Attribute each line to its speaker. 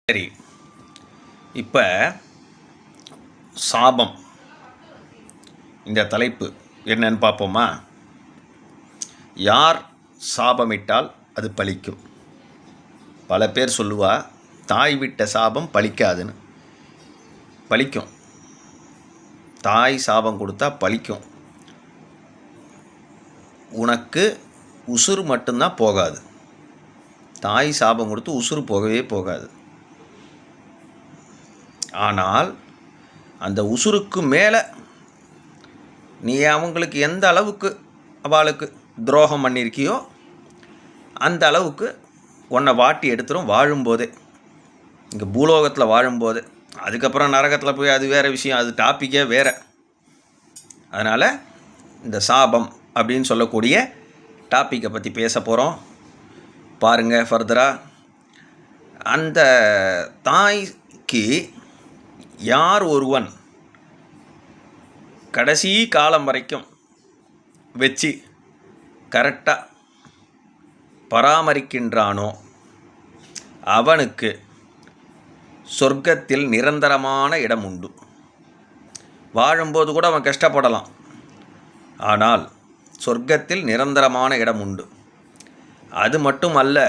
Speaker 1: சரி, இப்போ சாபம் இந்த தலைப்பு என்னன்னு பார்ப்போமா? யார் சாபமிட்டால் அது பலிக்கும்? பல பேர் சொல்லுவா, தாய் விட்ட சாபம் பலிக்காதுன்னு. பலிக்கும். தாய் சாபம் கொடுத்தா பலிக்கும். உனக்கு உசுறு மட்டும்தான் போகாது. தாய் சாபம் கொடுத்து உசுறு போகவே போகாது. ஆனால் அந்த உசுருக்கு மேலே நீ அவங்களுக்கு எந்த அளவுக்கு அவளுக்கு துரோகம் பண்ணியிருக்கியோ அந்த அளவுக்கு உன்னை வாட்டி எடுத்துரும் வாழும்போதே, இங்கே பூலோகத்தில் வாழும்போதே. அதுக்கப்புறம் நரகத்தில் போய் அது வேறு விஷயம், அது டாப்பிக்கே வேறு. அதனால் இந்த சாபம் அப்படின்னு சொல்லக்கூடிய டாப்பிக்கை பற்றி பேச போகிறோம். பாருங்கள் ஃபர்தராக. அந்த தாய்க்கு யார் ஒருவன் கடைசி காலம் வரைக்கும் வச்சு கரெக்டாக பராமரிக்கின்றானோ அவனுக்கு சொர்க்கத்தில் நிரந்தரமான இடம் உண்டு. வாழும்போது கூட அவன் கஷ்டப்படலாம், ஆனால் சொர்க்கத்தில் நிரந்தரமான இடம் உண்டு. அது மட்டும் அல்ல,